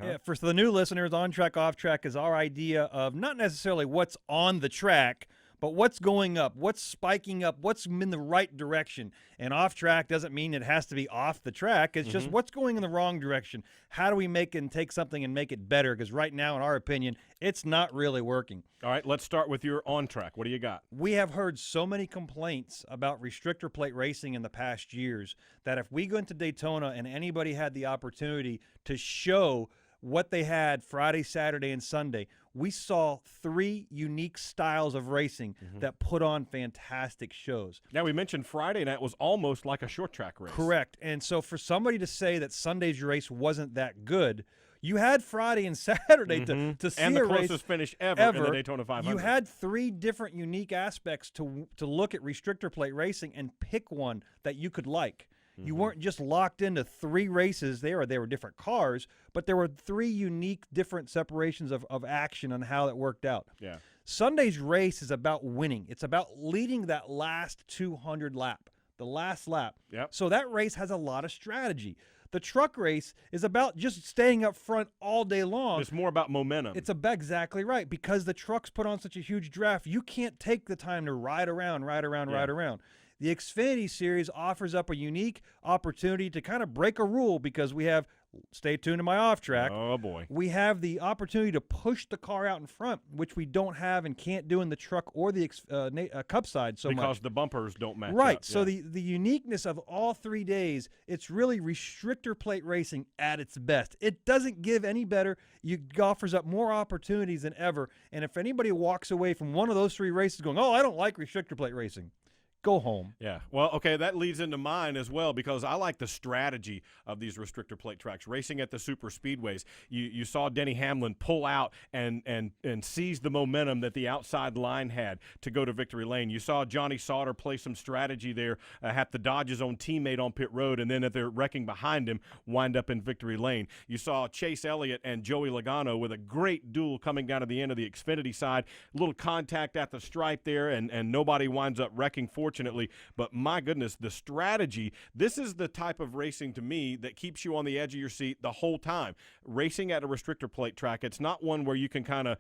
huh? Yeah, for the new listeners, on track, off track is our idea of not necessarily what's on the track, but what's going up, what's spiking up, what's in the right direction. And off track doesn't mean it has to be off the track. It's just what's going in the wrong direction. How do we make it and take something and make it better? Because right now, in our opinion, it's not really working. All right, let's start with your on track. What do you got? We have heard so many complaints about restrictor plate racing in the past years that if we go into Daytona and anybody had the opportunity to show what they had Friday, Saturday, and Sunday, we saw 3 unique styles of racing that put on fantastic shows. Now, we mentioned Friday night was almost like a short track race. Correct. And so for somebody to say that Sunday's race wasn't that good, you had Friday and Saturday to see and the a race closest finish ever in the Daytona 500. You had 3 different unique aspects to look at restrictor plate racing and pick one that you could like. You weren't just locked into 3 races. They were different cars, but there were 3 unique different separations of action on how it worked out. Yeah. Sunday's race is about winning. It's about leading that last 200 lap, the last lap. Yep. So that race has a lot of strategy. The truck race is about just staying up front all day long. It's more about momentum. It's exactly right, because the trucks put on such a huge draft. You can't take the time to ride around. The Xfinity Series offers up a unique opportunity to kind of break a rule because we have, stay tuned to my off track. Oh, boy. We have the opportunity to push the car out in front, which we don't have and can't do in the truck or the Cup side so much. Because the bumpers don't match Right. up. So the uniqueness of all 3 days, it's really restrictor plate racing at its best. It doesn't give any better. It offers up more opportunities than ever. And if anybody walks away from one of those 3 races going, oh, I don't like restrictor plate racing, go home. Yeah. Well, okay, that leads into mine as well because I like the strategy of these restrictor plate tracks. Racing at the super speedways, you saw Denny Hamlin pull out and seize the momentum that the outside line had to go to victory lane. You saw Johnny Sauter play some strategy there, have to dodge his own teammate on pit road, and then if they're wrecking behind him, wind up in victory lane. You saw Chase Elliott and Joey Logano with a great duel coming down to the end of the Xfinity side. A little contact at the stripe there, and nobody winds up wrecking fortunately. But my goodness, the strategy, this is the type of racing to me that keeps you on the edge of your seat the whole time. Racing at a restrictor plate track, it's not one where you can kind of,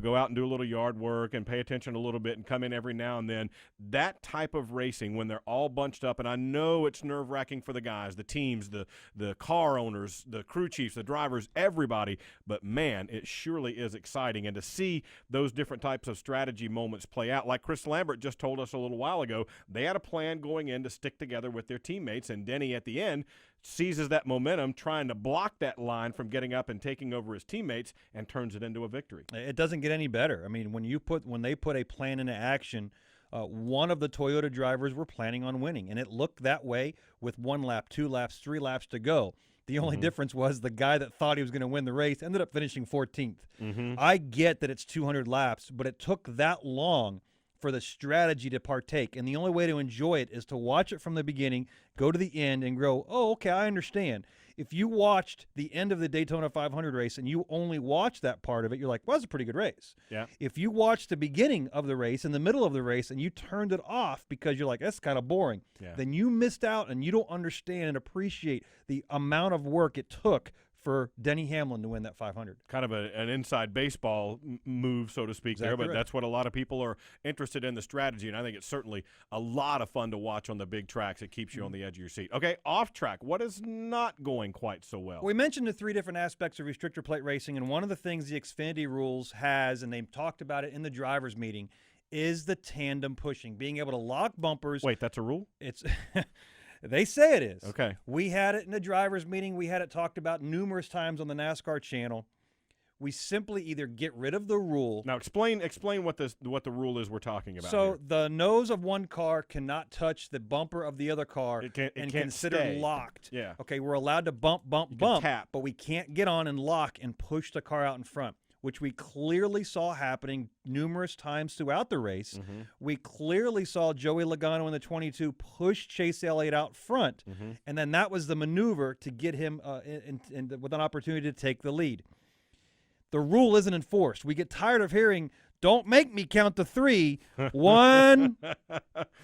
go out and do a little yard work and pay attention a little bit and come in every now and then. That type of racing, when they're all bunched up, and I know it's nerve-wracking for the guys, the teams, the car owners, the crew chiefs, the drivers, everybody, but man, it surely is exciting. And to see those different types of strategy moments play out, like Chris Lambert just told us a little while ago, they had a plan going in to stick together with their teammates, and Denny at the end seizes that momentum, trying to block that line from getting up and taking over his teammates, and turns it into a victory. It doesn't get any better. I mean, when they put a plan into action, one of the Toyota drivers were planning on winning, and it looked that way with 1 lap, 2 laps, 3 laps to go. The only difference was the guy that thought he was going to win the race ended up finishing 14th. I get that it's 200 laps, but it took that long for the strategy to partake. And the only way to enjoy it is to watch it from the beginning, go to the end, and go, oh, okay, I understand. If you watched the end of the Daytona 500 race and you only watched that part of it, you're like, well, that's a pretty good race. Yeah. If you watched the beginning of the race and the middle of the race and you turned it off because you're like, that's kind of boring, then you missed out and you don't understand and appreciate the amount of work it took for Denny Hamlin to win that 500. Kind of an inside baseball move, so to speak, there, but that's what a lot of people are interested in, the strategy, and I think it's certainly a lot of fun to watch on the big tracks. It keeps you on the edge of your seat. Okay, off track, what is not going quite so well? We mentioned the 3 different aspects of restrictor plate racing, and one of the things the Xfinity rules has, and they talked about it in the drivers' meeting, is the tandem pushing, being able to lock bumpers. Wait, that's a rule? It's They say it is. Okay. We had it in the drivers' meeting. We had it talked about numerous times on the NASCAR channel. We simply either get rid of the rule. Now explain what the rule is we're talking about. So here. the nose of one car cannot touch the bumper of the other car It can't considered stay. locked. Yeah. Okay, we're allowed to bump, tap. but we can't get on and lock and push the car out in front, which we clearly saw happening numerous times throughout the race. We clearly saw Joey Logano in the 22 push Chase Elliott out front, and then that was the maneuver to get him with an opportunity to take the lead. The rule isn't enforced. We get tired of hearing, don't make me count to 3. 1,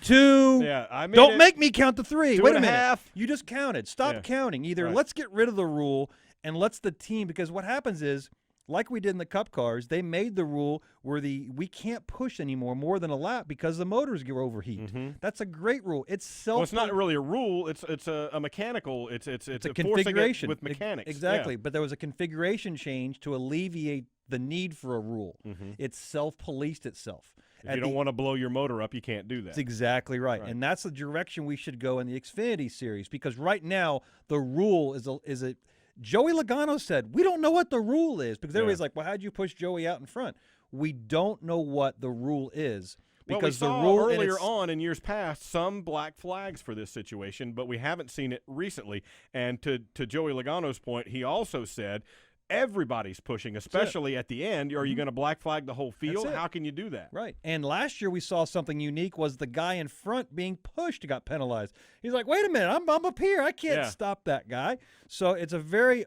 2. Yeah, don't make me count to 3. Two Wait and a minute. half. You just counted. Stop counting. Either let's get rid of the rule and lets the team, because what happens is, like we did in the Cup cars, they made the rule where we can't push anymore more than a lap because the motors get overheat. That's a great rule. It's it's not really a rule. It's a mechanical. It's a forcing configuration it with mechanics. Exactly. Yeah. But there was a configuration change to alleviate the need for a rule. It self-policed itself. If you don't want to blow your motor up, you can't do that. That's exactly right. And that's the direction we should go in the Xfinity series, because right now the rule is a Joey Logano said, we don't know what the rule is, because everybody's like, well, how'd you push Joey out in front? We don't know what the rule is. Because well, we saw the rule earlier on in years past some black flags for this situation, but we haven't seen it recently. And to Joey Logano's point, he also said, everybody's pushing, especially at the end. Are you going to black flag the whole field? How can you do that? Right. And last year we saw something unique, was the guy in front being pushed got penalized. He's like, wait a minute, I'm up here. I can't stop that guy. So it's a very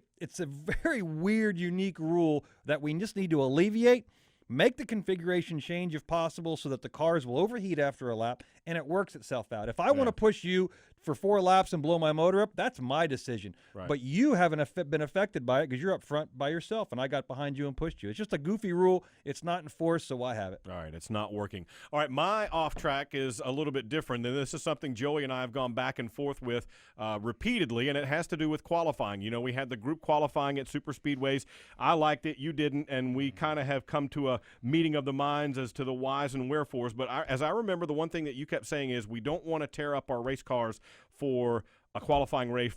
weird, unique rule that we just need to alleviate. Make the configuration change if possible so that the cars will overheat after a lap, and it works itself out. If I want to push you for 4 laps and blow my motor up, that's my decision. Right. But you haven't been affected by it because you're up front by yourself, and I got behind you and pushed you. It's just a goofy rule. It's not enforced, so why have it? All right, it's not working. All right, my off track is a little bit different. And this is something Joey and I have gone back and forth with repeatedly, and it has to do with qualifying. You know, we had the group qualifying at super speedways. I liked it, you didn't, and we kind of have come to a meeting of the minds as to the whys and wherefores. But as I remember, the one thing that you kept saying is we don't want to tear up our race cars for a qualifying race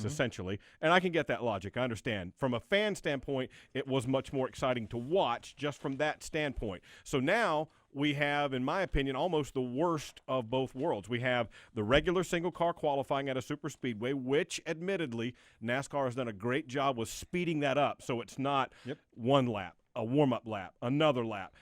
essentially. And I can get that logic. I understand. From a fan standpoint, it was much more exciting to watch just from that standpoint. So now we have, in my opinion, almost the worst of both worlds. We have the regular single car qualifying at a super speedway, which admittedly NASCAR has done a great job with speeding that up. So it's not one lap, a warm-up lap, another lap.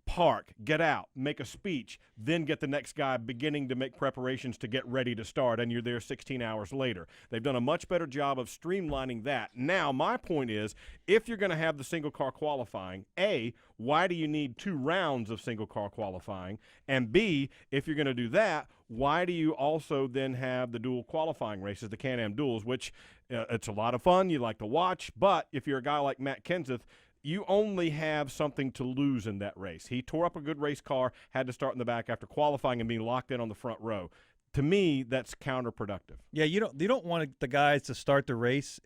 Park, get out, make a speech, then get the next guy beginning to make preparations to get ready to start, and you're there 16 hours later. They've done a much better job of streamlining that. Now, my point is, if you're going to have the single car qualifying, A, why do you need 2 rounds of single car qualifying? And B, if you're going to do that, why do you also then have the dual qualifying races, the Can-Am duels, which it's a lot of fun, you like to watch, but if you're a guy like Matt Kenseth, you only have something to lose in that race. He tore up a good race car, had to start in the back after qualifying and being locked in on the front row. To me, that's counterproductive. Yeah, you don't want the guys to start the race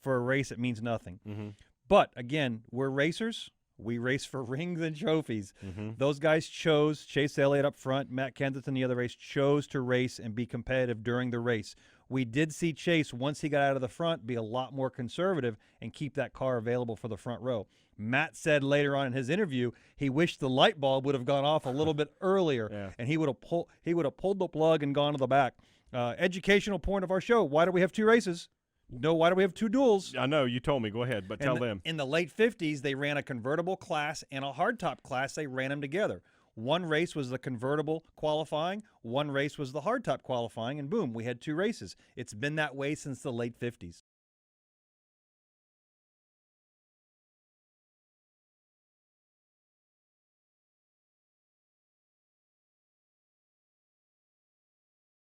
for a race that means nothing. But again, we're racers. We race for rings and trophies. Those guys chose, Chase Elliott up front, Matt Kenseth in the other race, chose to race and be competitive during the race. We did see Chase, once he got out of the front, be a lot more conservative and keep that car available for the front row. Matt said later on in his interview he wished the light bulb would have gone off a little bit earlier, and he would have pulled the plug and gone to the back. Educational point of our show: why do we have 2 races? No, why do we have 2 duels? I know, you told me. Go ahead, but tell them. In the late 50s, they ran a convertible class and a hardtop class. They ran them together. One race was the convertible qualifying, one race was the hardtop qualifying, and boom, we had 2 races. It's been that way since the late 50s.